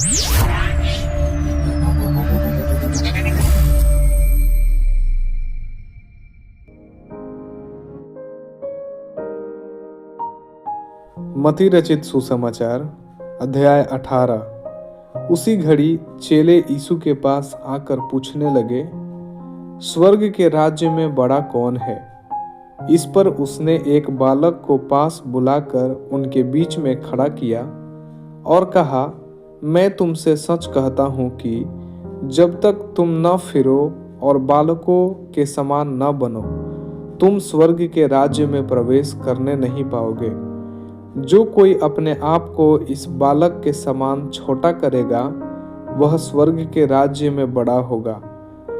मती रचित सुसमाचार अध्याय 18। उसी घड़ी चेले यीशु के पास आकर पूछने लगे, स्वर्ग के राज्य में बड़ा कौन है? इस पर उसने एक बालक को पास बुलाकर उनके बीच में खड़ा किया और कहा, मैं तुमसे सच कहता हूँ कि जब तक तुम न फिरो और बालकों के समान न बनो, तुम स्वर्ग के राज्य में प्रवेश करने नहीं पाओगे। जो कोई अपने आप को इस बालक के समान छोटा करेगा, वह स्वर्ग के राज्य में बड़ा होगा।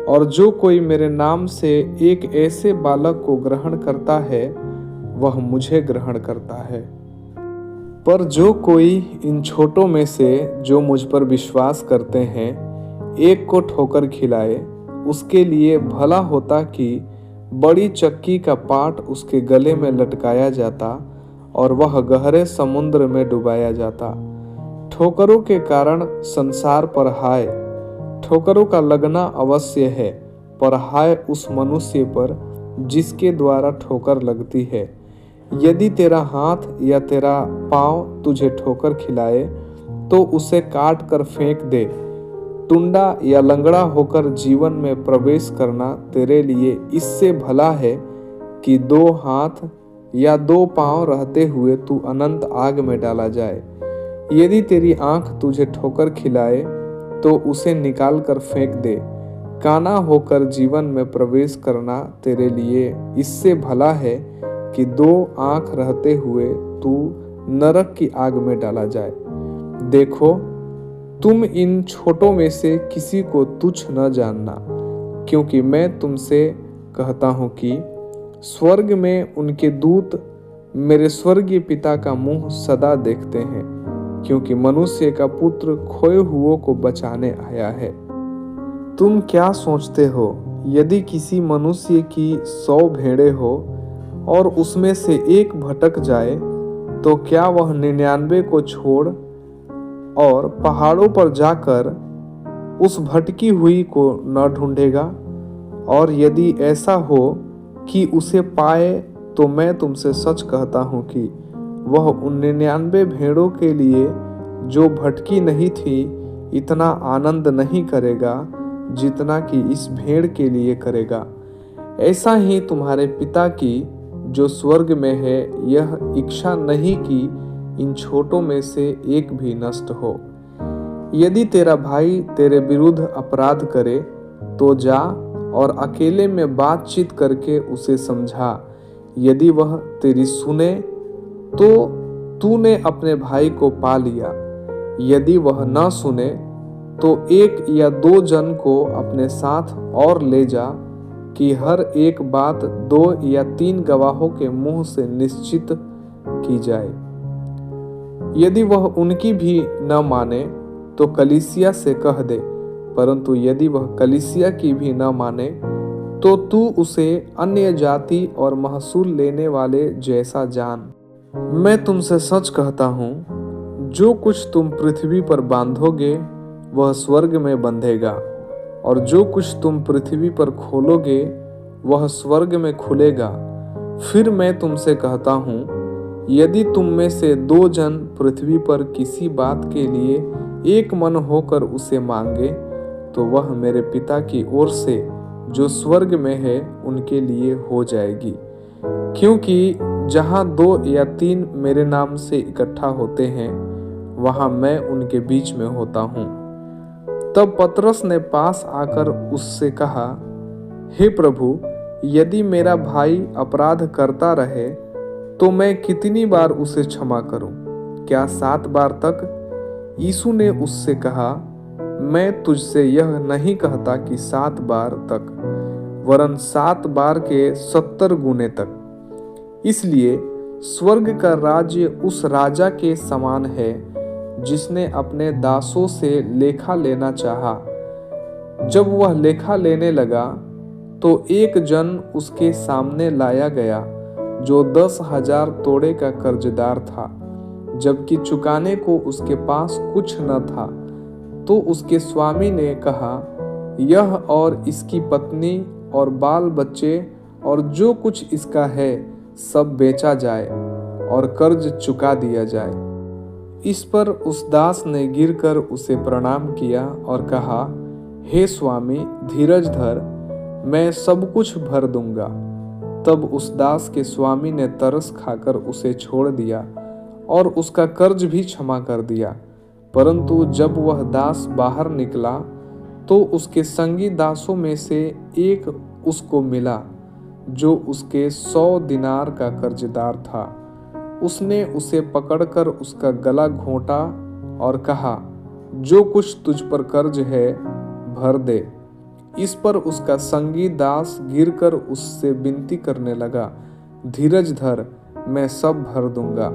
और जो कोई मेरे नाम से एक ऐसे बालक को ग्रहण करता है, वह मुझे ग्रहण करता है। पर जो कोई इन छोटों में से जो मुझ पर विश्वास करते हैं, एक को ठोकर खिलाए, उसके लिए भला होता कि बड़ी चक्की का पाट उसके गले में लटकाया जाता और वह गहरे समुद्र में डुबाया जाता। ठोकरों के कारण संसार पर हाय। ठोकरों का लगना अवश्य है, पर हाय उस मनुष्य पर जिसके द्वारा ठोकर लगती है। यदि तेरा हाथ या तेरा पाँव तुझे ठोकर खिलाए, तो उसे काट कर फेंक दे। टुंडा या लंगड़ा होकर जीवन में प्रवेश करना तेरे लिए इससे भला है कि 2 हाथ या 2 पांव रहते हुए तू अनंत आग में डाला जाए। यदि तेरी आंख तुझे ठोकर खिलाए, तो उसे निकाल कर फेंक दे। काना होकर जीवन में प्रवेश करना तेरे लिए इससे भला है कि 2 आंख रहते हुए तू नरक की आग में डाला जाए। देखो, तुम इन छोटों में से किसी को तुच्छ न जानना, क्योंकि मैं तुमसे कहता हूँ कि स्वर्ग में उनके दूत मेरे स्वर्गीय पिता का मुंह सदा देखते हैं, क्योंकि मनुष्य का पुत्र खोए हुओं को बचाने आया है। तुम क्या सोचते हो? यदि किसी मनुष्य की 100 भेड़ें हो और उसमें से एक भटक जाए, तो क्या वह 99 को छोड़ और पहाड़ों पर जाकर उस भटकी हुई को न ढूंढेगा? और यदि ऐसा हो कि उसे पाए, तो मैं तुमसे सच कहता हूँ कि वह उन 99 भेड़ों के लिए जो भटकी नहीं थी, इतना आनंद नहीं करेगा जितना कि इस भेड़ के लिए करेगा। ऐसा ही तुम्हारे पिता की जो स्वर्ग में है, यह इच्छा नहीं कि इन छोटों में से एक भी नष्ट हो। यदि तेरा भाई तेरे विरुद्ध अपराध करे, तो जा और अकेले में बातचीत करके उसे समझा। यदि वह तेरी सुने, तो तूने अपने भाई को पा लिया। यदि वह न सुने, तो 1 या 2 जन को अपने साथ और ले जा, कि हर एक बात 2 या 3 गवाहों के मुंह से निश्चित की जाए। यदि वह उनकी भी न माने, तो कलीसिया से कह दे, परंतु यदि वह कलीसिया की भी न माने, तो तू उसे अन्य जाति और महसूल लेने वाले जैसा जान। मैं तुमसे सच कहता हूँ, जो कुछ तुम पृथ्वी पर बांधोगे, वह स्वर्ग में बंधेगा, और जो कुछ तुम पृथ्वी पर खोलोगे, वह स्वर्ग में खुलेगा। फिर मैं तुमसे कहता हूँ, यदि तुम में से 2 जन पृथ्वी पर किसी बात के लिए एक मन होकर उसे मांगे, तो वह मेरे पिता की ओर से जो स्वर्ग में है उनके लिए हो जाएगी। क्योंकि जहाँ 2 या 3 मेरे नाम से इकट्ठा होते हैं, वहाँ मैं उनके बीच में होता हूँ। तब पतरस ने पास आकर उससे कहा, हे प्रभु, यदि मेरा भाई अपराध करता रहे, तो मैं कितनी बार उसे क्षमा करूं? क्या 7 बार तक? यीशु ने उससे कहा, मैं तुझसे यह नहीं कहता कि 7 बार तक, वरन 7 बार के 70 गुने तक। इसलिए स्वर्ग का राज्य उस राजा के समान है जिसने अपने दासों से लेखा लेना चाहा। जब वह लेखा लेने लगा, तो एक जन उसके सामने लाया गया जो 10,000 तोड़े का कर्जदार था, जबकि चुकाने को उसके पास कुछ न था। तो उसके स्वामी ने कहा, यह और इसकी पत्नी और बाल बच्चे और जो कुछ इसका है सब बेचा जाए और कर्ज चुका दिया जाए। इस पर उस दास ने गिरकर उसे प्रणाम किया और कहा, हे स्वामी, धीरज धर, मैं सब कुछ भर दूंगा। तब उस दास के स्वामी ने तरस खाकर उसे छोड़ दिया और उसका कर्ज भी क्षमा कर दिया। परंतु जब वह दास बाहर निकला तो उसके संगी दासों में से एक उसको मिला जो उसके 100 दिनार का कर्जदार था। उसने उसे पकड़कर उसका गला घोंटा और कहा, जो कुछ तुझ पर कर्ज है भर दे। इस पर उसका संगी दास गिरकर उससे विनती करने लगा, धीरज धर, मैं सब भर दूंगा।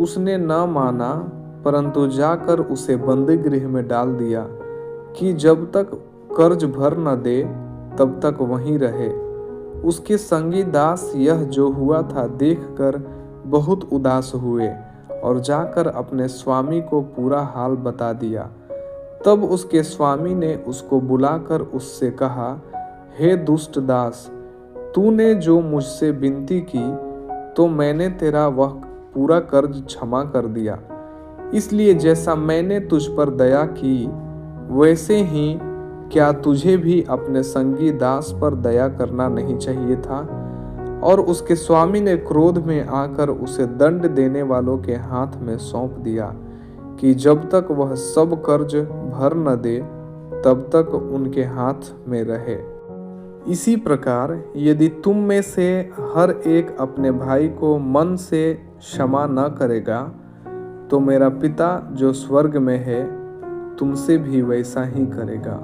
उसने न माना, परंतु जाकर उसे बंदी गृह में डाल दिया कि जब तक कर्ज भर न दे तब तक वहीं रहे। उसके संगी दास यह जो हुआ था देखकर बहुत उदास हुए और जाकर अपने स्वामी को पूरा हाल बता दिया। तब उसके स्वामी ने उसको बुलाकर उससे कहा, हे दुष्ट दास, तूने जो मुझसे विनती की तो मैंने तेरा वह पूरा कर्ज क्षमा कर दिया। इसलिए जैसा मैंने तुझ पर दया की वैसे ही क्या तुझे भी अपने संगी दास पर दया करना नहीं चाहिए था? और उसके स्वामी ने क्रोध में आकर उसे दंड देने वालों के हाथ में सौंप दिया कि जब तक वह सब कर्ज भर न दे तब तक उनके हाथ में रहे। इसी प्रकार यदि तुम में से हर एक अपने भाई को मन से क्षमा न करेगा तो मेरा पिता जो स्वर्ग में है तुमसे भी वैसा ही करेगा।